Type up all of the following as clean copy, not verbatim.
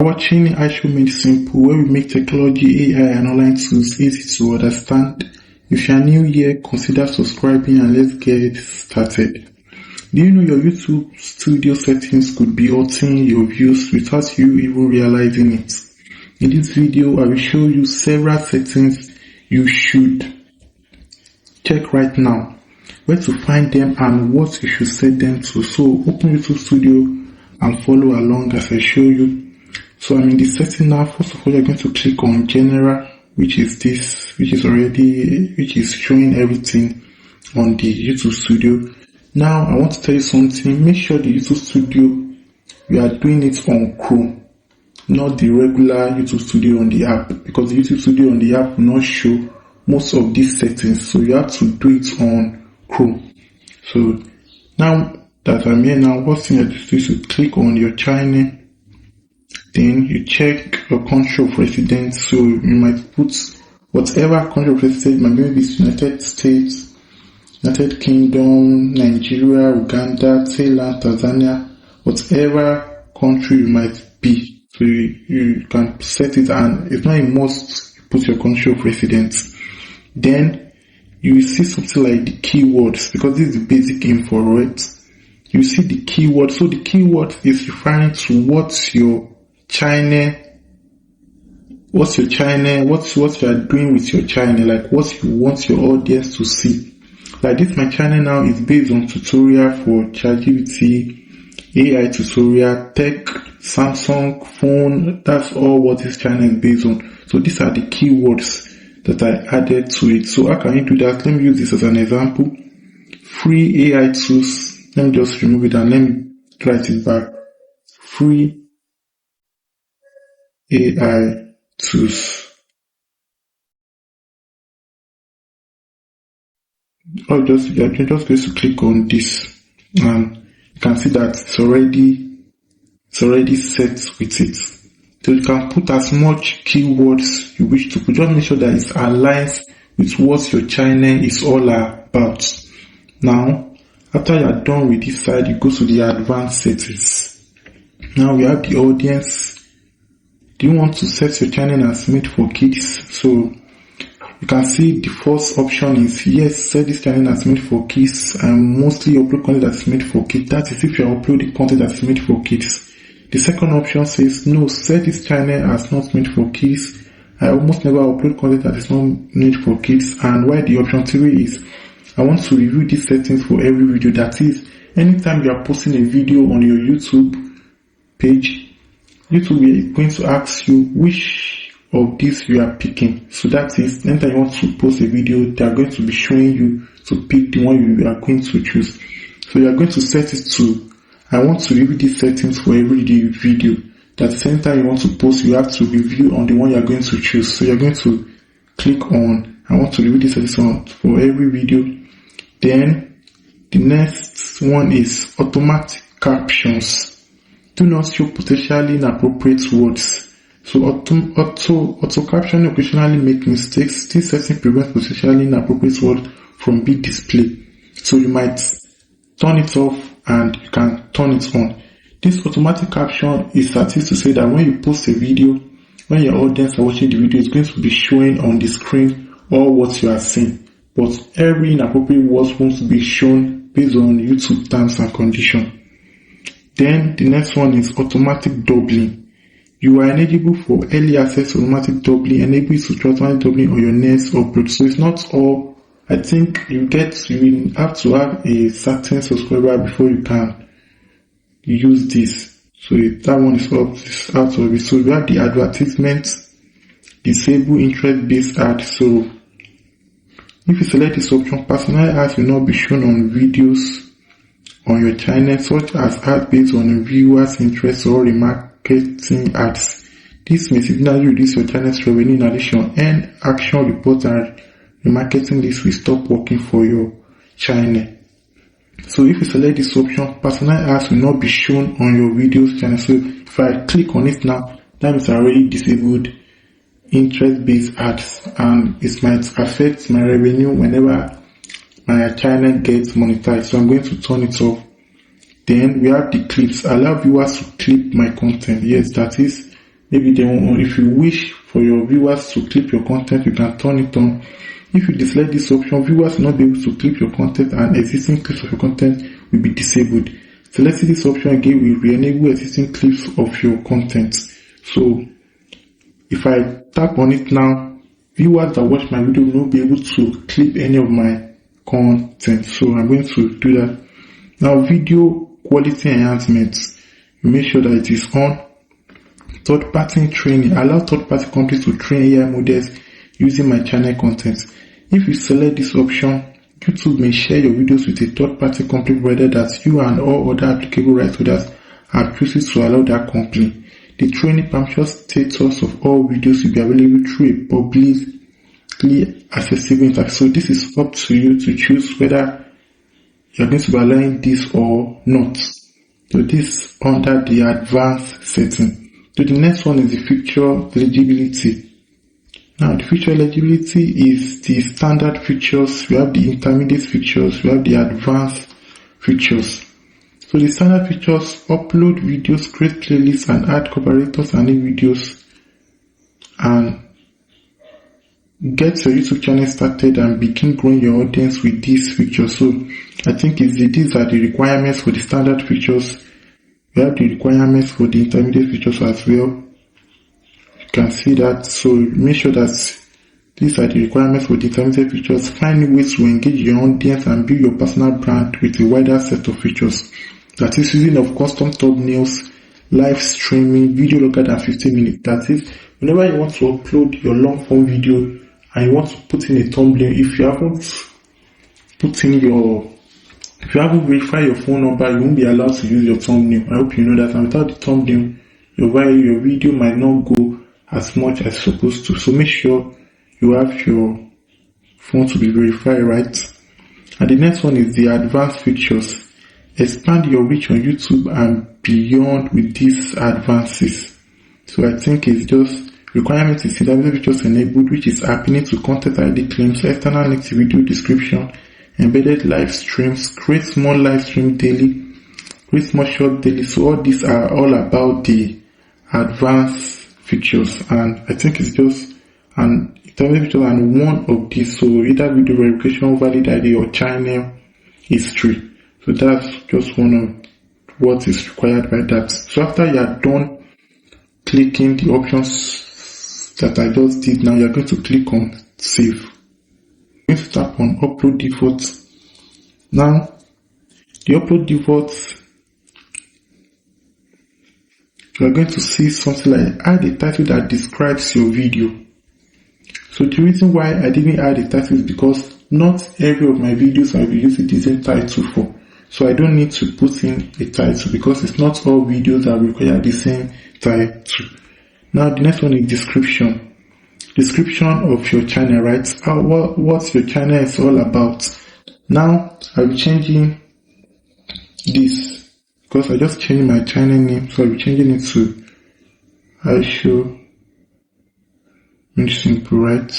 watching iShow Made Simple, where we make technology, AI, and online tools easy to understand. If you are new here, consider subscribing and let's get started. Do you know your YouTube studio settings could be altering your views without you even realizing it? In this video, I will show you several settings you should check right now, where to find them and what you should set them to. So open YouTube Studio and follow along as I show you. So I'm in the setting now. First of all, you're going to click on General, which is showing everything on the YouTube Studio. Now I want to tell you something. Make sure the YouTube Studio, you are doing it on Chrome, not the regular YouTube Studio on the app, because the YouTube Studio on the app will not show most of these settings. So you have to do it on Chrome. So now that I'm here now, what thing I do is to click on your channel. Then you check your country of residence. So you might put whatever country of residence, maybe it's United States, United Kingdom, Nigeria, Uganda, Thailand, Tanzania, whatever country you might be. So you can set it, and it's not a must you put your country of residence. Then you will see something like the keywords, because this is the basic info, right? You see the keyword. So the keyword is referring to what's your channel, what you are doing with your channel, like what you want your audience to see. Like this, my channel now is based on tutorial for ChatGPT, AI tutorial, tech, Samsung phone. That's all what this channel is based on. So these are the keywords that I added to it. So how can you do that? Let me use this as an example. Free AI tools. Let me just remove it and let me write it back. Free AI tools. Or just going to click on this, and you can see that it's already set with it. So you can put as much keywords you wish to put. Just make sure that it aligns with what your channel is all about. Now, after you are done with this side, you go to the advanced settings. Now we have the audience. Do you want to set your channel as made for kids? So you can see the first option is yes, set this channel as made for kids. And mostly upload content that's made for kids. That is if you are uploading content that's made for kids. The second option says no, set this channel as not made for kids. I almost never upload content that is not made for kids. And why the option 3 is I want to review these settings for every video. That is, anytime you are posting a video on your YouTube page, YouTube is going to ask you which of these you are picking. So that is, anytime you want to post a video, they are going to be showing you to pick the one you are going to choose. So you are going to set it to, I want to review these settings for every video. That anytime you want to post, you have to review on the one you are going to choose. So you are going to click on, I want to review this settings for every video. Then the next one is automatic captions. Do not show potentially inappropriate words. So auto caption occasionally make mistakes. This setting prevents potentially inappropriate words from being displayed. So you might turn it off and you can turn it on. This automatic caption is to say that when you post a video, when your audience are watching the video, it's going to be showing on the screen all what you are seeing. But every inappropriate words won't be shown based on YouTube terms and conditions. Then the next one is automatic doubling. You are eligible for early access to automatic doubling, enable you to try automatic doubling on your next upload. So it's not all. I think you will have to have a certain subscriber before you can use this. So that one is out of it. So we have the advertisements, disable interest-based ads. So if you select this option, personal ads will not be shown on videos on your channel, such as ads based on viewers' interest or remarketing ads. This may significantly reduce your channel's revenue. In addition, earn action reports and remarketing list will stop working for your channel. So if you select this option, personal ads will not be shown on your videos channel. So if I click on it now, that means I already disabled interest-based ads, and it might affect my revenue whenever my channel gets monetized. So I'm going to turn it off. Then we have the clips. Allow viewers to clip my content. Yes, that is, maybe if you wish for your viewers to clip your content, you can turn it on. If you dislike this option, viewers will not be able to clip your content and existing clips of your content will be disabled. Selecting this option again will re-enable existing clips of your content. So if I tap on it now, viewers that watch my video will not be able to clip any of my content. So I'm going to do that. Now, video quality enhancements, make sure that it is on. Third-party training, allow third-party companies to train AI models using my channel content. If you select this option, YouTube may share your videos with a third-party company provided that you and all other applicable rights holders have chosen to allow that company. The training permission status of all videos will be available through a publicly accessible interface. So this is up to you to choose whether you're going to be allowing this or not. So this under the advanced setting. So the next one is the feature eligibility. Now the feature eligibility is the standard features, we have the intermediate features, we have the advanced features. So the standard features: upload videos, create playlists, and add collaborators and new videos, and get your YouTube channel started and begin growing your audience with these features. So I think these are the requirements for the standard features. We have the requirements for the intermediate features as well. You can see that. So make sure that these are the requirements for the intermediate features. Find ways to engage your audience and build your personal brand with a wider set of features. That is using of custom thumbnails, live streaming, video longer than 15 minutes. That is, whenever you want to upload your long form video and you want to put in a thumbnail, if you haven't verified your phone number, you won't be allowed to use your thumbnail. I hope you know that. And without the thumbnail, your video might not go as much as supposed to. So make sure you have your phone to be verified, right? And the next one is the advanced features. Expand your reach on YouTube and beyond with these advances. So I think it's just requirement is intermediate features enabled, which is appealing to content ID claims, external links, video description, embedded live streams, create small live stream daily, create small short daily. So all these are all about the advanced features, and I think it's just an intermediate feature and one of these. So either video verification, valid ID, or channel history. So that's just one of what is required by that. So after you are done clicking the options that I just did, now you're going to click on save. You're going to tap on upload defaults. Now the upload defaults, you're going to see something like add a title that describes your video. So the reason why I didn't add a title is because not every of my videos I will use the same title for. So I don't need to put in a title because it's not all videos that require the same title. Now the next one is description. Description of your channel, right? What your channel is all about. Now I'll be changing this because I just changed my channel name. So I'll be changing it to I show simple, right?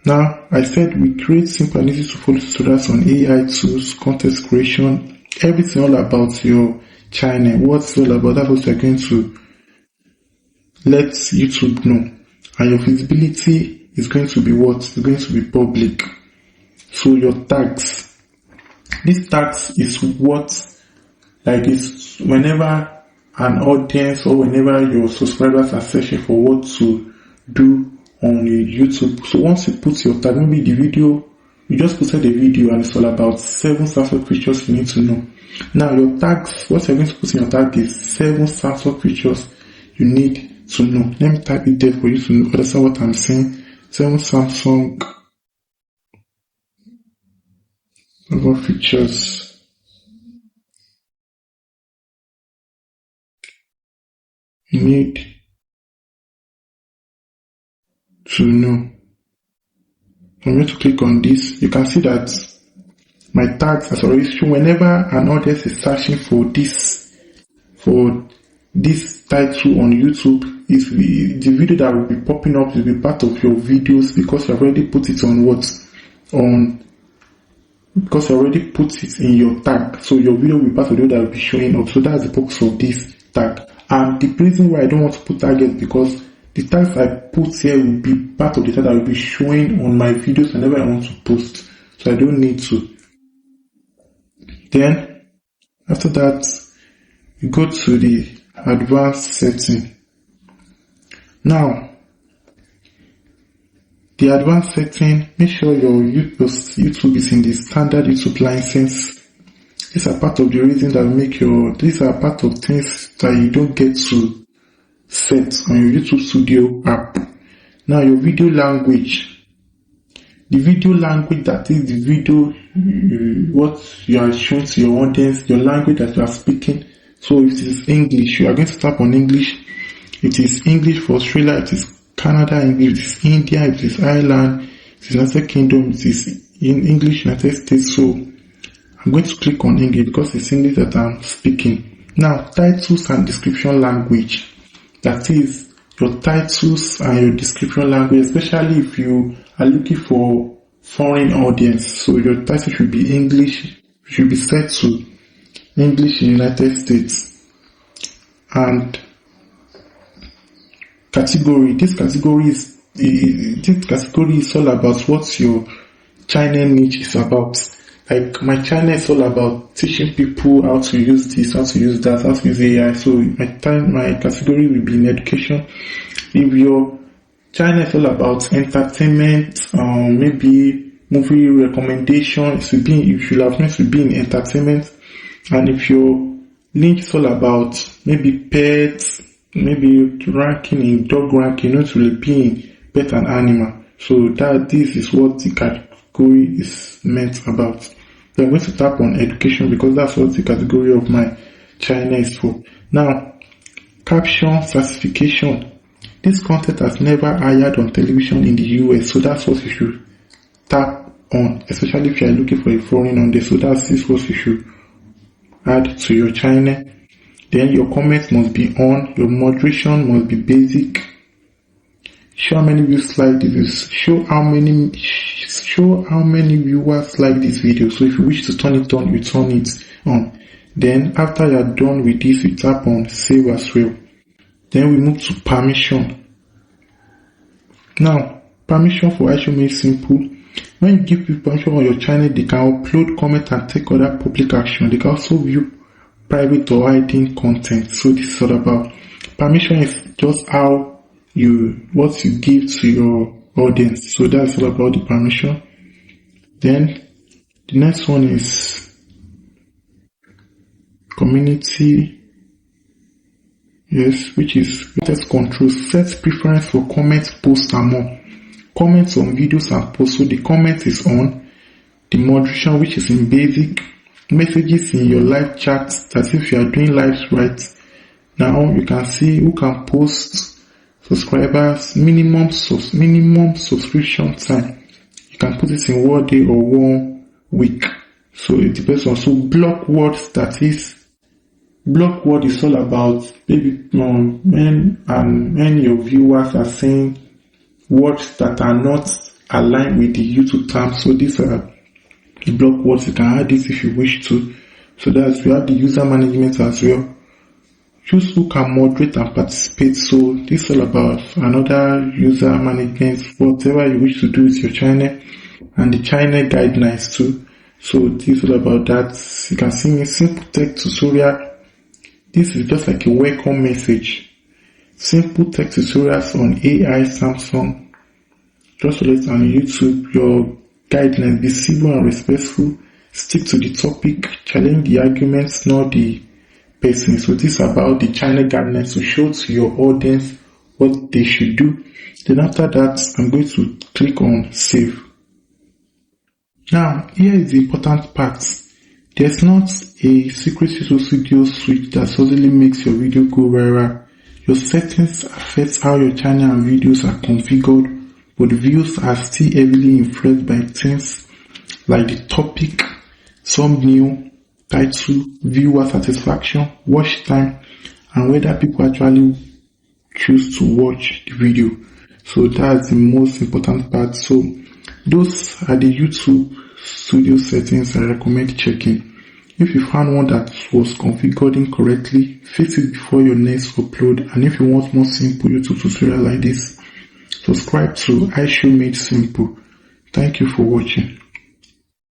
Now, I said we create simple and easy to follow tutorials on AI tools, content creation, everything all about your channel. What's all about, that's what you're going to let YouTube know. And your visibility is going to be what? It's going to be public. So your tags. This tags is what, like this, whenever an audience or whenever your subscribers are searching for what to do on YouTube. So once you put your tag, maybe the video, you just posted the video and it's all about 7 Samsung features you need to know. Now your tags, what you're going to put in your tag is 7 Samsung features you need to know. Let me type it there for you to understand what I'm saying. 7 Samsung features you need to know. I'm going to click on this. You can see that my tags has already shown. Whenever an audience is searching for this title on YouTube, is the video that will be popping up will be part of your videos because you already put it because you already put it in your tag. So your video will be part of the video that will be showing up. So that's the purpose of this tag. And the reason why I don't want to put targets, because the tags I put here will be part of the tag that will be showing on my videos whenever I want to post. So I don't need to. Then after that, you go to the advanced setting. Now, the advanced setting, make sure your YouTube is in the standard YouTube license. These are part of the reason that these are part of things that you don't get to set on your YouTube Studio app. Now, your video language. The video language, that is the video, what you are showing to your audience, your language that you are speaking. So if it is English, you are going to tap on English. It is English for Australia, it is Canada English, it is India, it is Ireland, it is United Kingdom, it is in English, United States. So I'm going to click on English because it's English that I'm speaking. Now, titles and description language. That is your titles and your description language, especially if you are looking for foreign audience. So your title should be English, should be set to English in United States. And category. This category is all about what your channel niche is about. Like my channel is all about teaching people how to use this, how to use that, how to use AI. So my category will be in education. If your channel is all about entertainment, maybe movie recommendation, you should have meant to be in entertainment. And if your link is all about maybe pets, maybe ranking in dog ranking, not really being pet and animal. So this is what the category is meant about. So I'm going to tap on education because that's what the category of my channel is for. Now, caption certification. This content has never aired on television in the US, so that's what you should tap on, especially if you are looking for a foreign audience. So this is what you should add to your channel. Then your comments must be on, your moderation must be basic. Show how many views like this. Show how many viewers like this video. So if you wish to turn it on, you turn it on. Then after you are done with this, you tap on save as well. Then we move to permission. Now, permission for iShow is simple. When you give people permission on your channel, they can upload, comment, and take other public action. They can also view private or hiding content. So this is all about permission. Is just what you give to your audience. So that's all about the permission. Then the next one is community. Yes, which is content control. Set preference for comments, posts, and more. Comments on videos and posts. So the comment is on. The moderation, which is in basic. Messages in your live chat, that if you are doing lives right now, you can see who can post, subscribers, minimum subscription time. You can put it in 1 day or 1 week. So it depends on. So block words, block word is all about maybe when your viewers are saying words that are not aligned with the YouTube terms. So these are the block words. You can add this if you wish to. So we have the user management as well. Choose who can moderate and participate. So this is all about another user management, whatever you wish to do with your channel, and the channel guidelines too. So this is all about that. You can see a simple text tutorial. This is just like a welcome message. Simple text tutorials on AI, Samsung. Just so that on YouTube, your guidelines, be civil and respectful, stick to the topic, challenge the arguments, not the person. So this is about the channel guidelines to show to your audience what they should do. Then after that, I'm going to click on save. Now, here is the important part. There's not a secret YouTube Studio switch that suddenly makes your video go viral. Your settings affect how your channel and videos are configured, but views are still heavily influenced by things like the topic, thumbnail, title, viewer satisfaction, watch time, and whether people actually choose to watch the video. So that's the most important part. So those are the YouTube Studio settings I recommend checking. If you found one that was configured incorrectly, fix it before your next upload. And if you want more simple YouTube tutorial like this, subscribe to iShow Made Simple. Thank you for watching.